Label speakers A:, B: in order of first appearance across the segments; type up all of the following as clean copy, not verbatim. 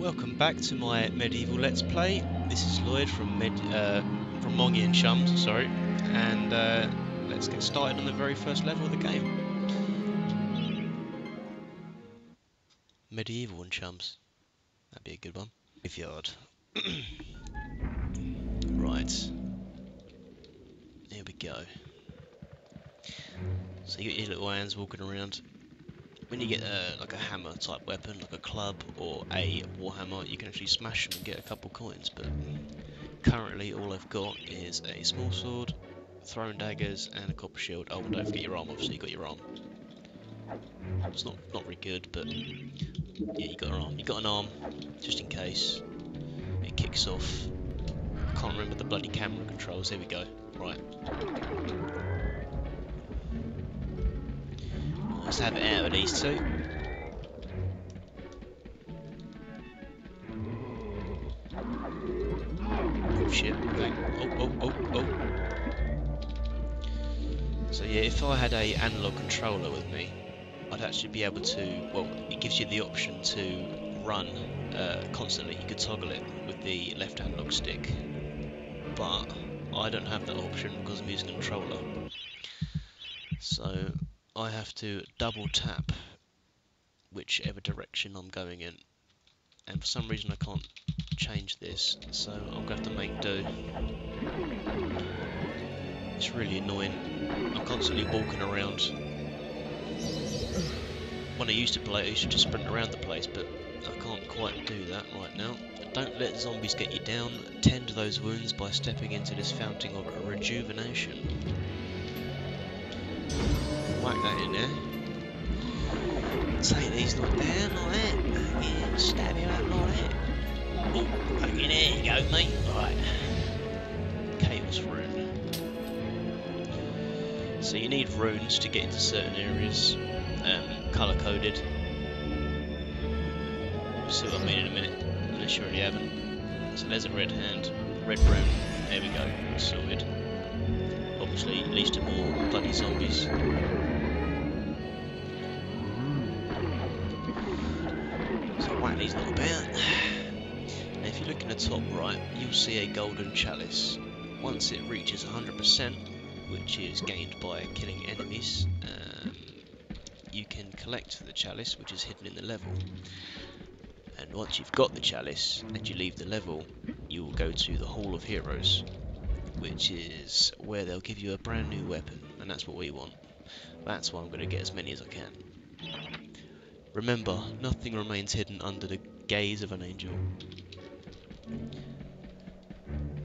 A: Welcome back to my Medieval Let's Play. This is Lloyd from Mongy and Chums, sorry, and let's get started on the very first level of the game. Medieval and Chums, that'd be a good one. Graveyard. Right, here we go. So you got your little hands walking around. When you get like a hammer type weapon, like a club or a warhammer, you can actually smash them and get a couple coins, but currently all I've got is a small sword, throwing daggers and a copper shield. Oh, and don't forget your arm, obviously you got your arm. It's not very good, but yeah, you got an arm. You got an arm, just in case it kicks off. I can't remember the bloody camera controls, here we go. Right. Let's have it out of these two. Oh shit, okay. Oh. So yeah, if I had a analog controller with me, I'd actually be able to, well, it gives you the option to run constantly. You could toggle it with the left analog stick, but I don't have that option because I'm using a controller. So I have to double tap whichever direction I'm going in, and for some reason I can't change this, so I'm going to have to make do. It's really annoying. I'm constantly walking around. When I used to play, I used to just sprint around the place, but I can't quite do that right now. Don't let zombies get you down. Tend to those wounds by stepping into this fountain of rejuvenation. Whack that in there. Take these lot down like that. Yeah, stab him up like that. Oh, okay, there you go, mate. Right. Chaos rune. So you need runes to get into certain areas, colour coded. You'll see what I mean in a minute, unless you already haven't. So there's a red hand, red rune. There we go, sorted. Obviously, it leads to more bloody zombies. So whack these lot about. Now if you look in the top right, you'll see a golden chalice. Once it reaches 100%, which is gained by killing enemies, you can collect the chalice, which is hidden in the level. And once you've got the chalice and you leave the level, you will go to the Hall of Heroes, which is where they'll give you a brand new weapon, and that's what we want. That's why I'm going to get as many as I can. Remember, nothing remains hidden under the gaze of an angel.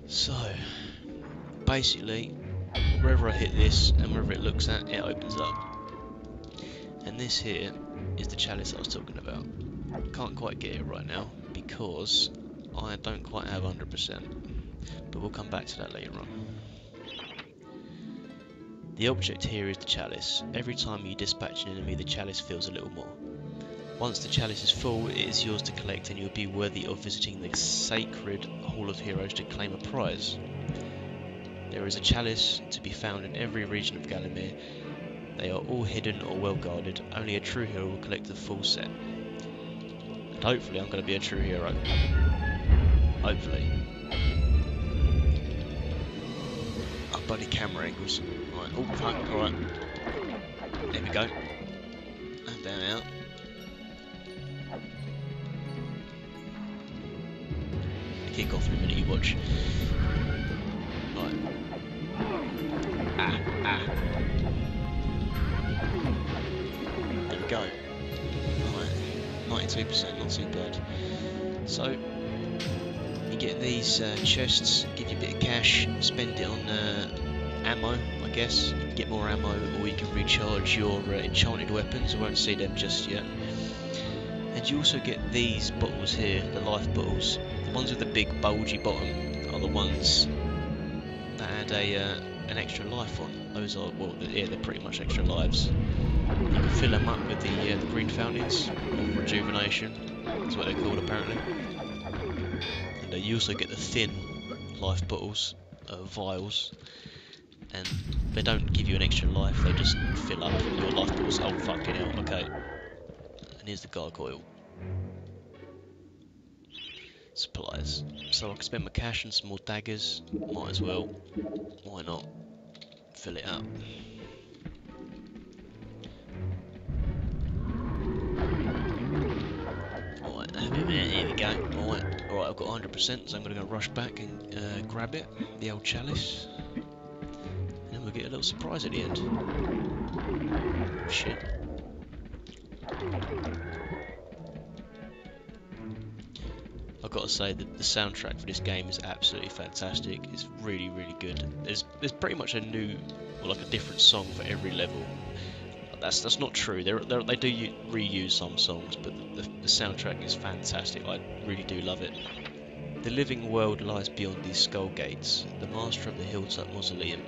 A: So, basically, wherever I hit this and wherever it looks at, it opens up. And this here is the chalice I was talking about. Can't quite get it right now because I don't quite have 100%, but we'll come back to that later on. The object here is the chalice. Every time you dispatch an enemy, the chalice fills a little more. Once the chalice is full, it is yours to collect, and you'll be worthy of visiting the sacred Hall of Heroes to claim a prize. There is a chalice to be found in every region of Gallowmere. They are all hidden or well guarded. Only a true hero will collect the full set. And hopefully I'm going to be a true hero. Hopefully. Oh, bloody camera angles. Right, oh fuck, alright. There we go. And down out. Kick off in a minute, you watch. Right. There we go. Right. 92%, not too bad. So, you get these chests, give you a bit of cash, spend it on ammo, I guess. You can get more ammo, or you can recharge your enchanted weapons. I won't see them just yet. And you also get these bottles here, the life bottles. The ones with the big bulgy bottom are the ones that add an extra life on. Those are, well, yeah, they're pretty much extra lives. You can fill them up with the green fountains, or rejuvenation, that's what they're called apparently. And you also get the thin life bottles, vials, and they don't give you an extra life, they just fill up your life bottles. Oh fucking hell, okay. And here's the gargoyle. supplies. So I can spend my cash on some more daggers. Might as well. Why not? Fill it up. Alright, here we go. Alright, I've got 100%, so I'm going to go rush back and grab it, the old chalice. And then we'll get a little surprise at the end. Oh, shit. I've got to say that the soundtrack for this game is absolutely fantastic. It's really, really good. There's pretty much a new, or like a different song for every level. That's not true. They do reuse some songs, but the soundtrack is fantastic. I really do love it. The living world lies beyond these skull gates. The master of the hilltop mausoleum.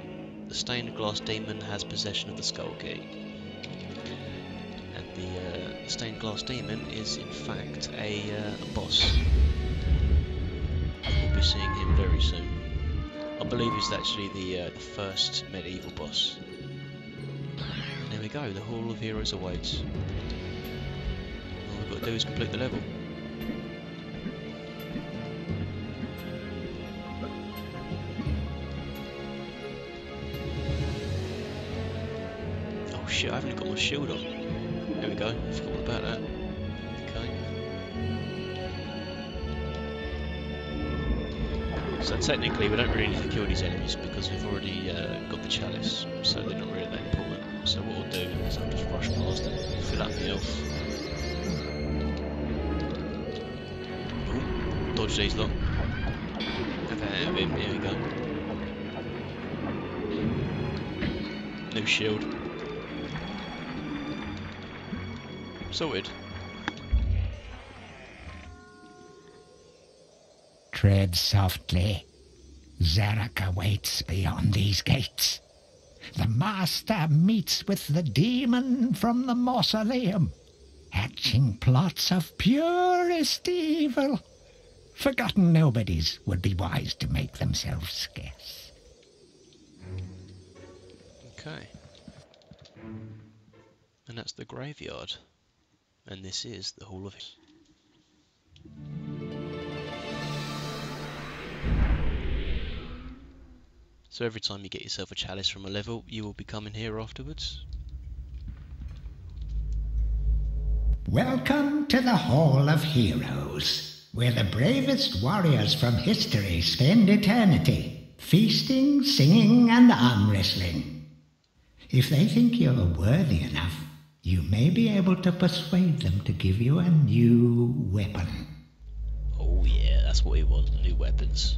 A: The stained glass demon has possession of the skull gate. And the stained glass demon is in fact a boss. We'll be seeing him very soon. I believe he's actually the first medieval boss. And there we go, the Hall of Heroes awaits. All we've got to do is complete the level. Oh shit, I haven't got my shield on. There we go, I forgot all about that. Okay. So technically we don't really need to kill these enemies because we've already got the chalice, so they're not really that important. So what we'll do is I'll just rush past and fill up the health. Ooh, dodge these lot. Here we go. New shield. Sorted.
B: Tread softly. Zarok awaits beyond these gates. The master meets with the demon from the mausoleum, hatching plots of purest evil. Forgotten nobodies would be wise to make themselves scarce.
A: Okay. And that's the graveyard. And this is the Hall of Heroes. So every time you get yourself a chalice from a level, you will be coming here afterwards.
B: Welcome to the Hall of Heroes, where the bravest warriors from history spend eternity, feasting, singing, and arm wrestling. If they think you're worthy enough, you may be able to persuade them to give you a new weapon.
A: Oh yeah, that's what we want, new weapons.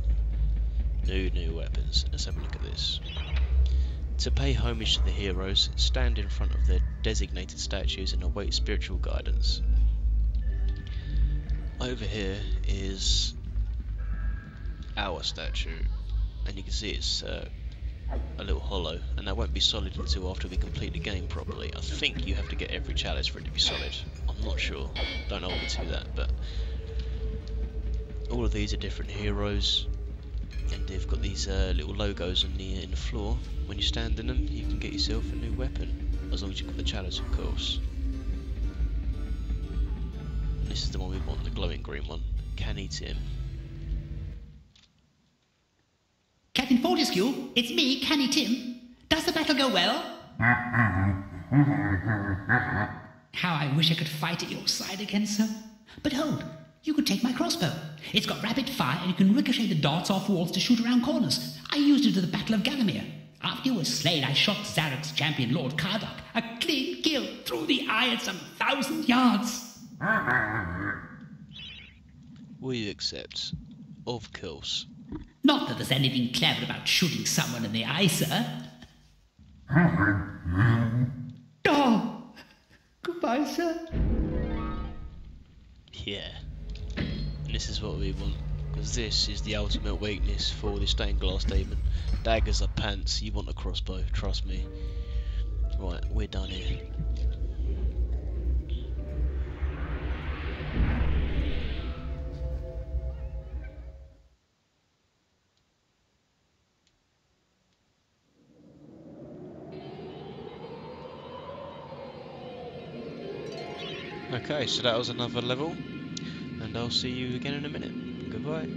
A: New weapons. Let's have a look at this. To pay homage to the heroes, stand in front of their designated statues and await spiritual guidance. Over here is our statue, and you can see it's a little hollow, and that won't be solid until after we complete the game properly. I think you have to get every chalice for it to be solid. I'm not sure. Don't hold me to that, but all of these are different heroes. And they've got these little logos in the floor. When you stand in them, you can get yourself a new weapon, as long as you've got the chalice, of course. And this is the one we want, the glowing green one. Canny Tim.
C: Captain Fortesque, it's me, Canny Tim. Does the battle go well? How I wish I could fight at your side again, sir. But hold, you could take my crossbow. It's got rapid fire and you can ricochet the darts off walls to shoot around corners. I used it at the Battle of Gallowmere. After you were slain, I shot Zarok's champion, Lord Kardok. A clean kill through the eye at some 1,000 yards.
A: Will you accept? Of course.
C: Not that there's anything clever about shooting someone in the eye, sir. Oh, goodbye, sir.
A: Yeah. And this is what we want, because this is the ultimate weakness for the stained glass demon. Daggers are pants, you want a crossbow, trust me. Right, we're done here. Okay, so that was another level. and I'll see you again in a minute. Goodbye.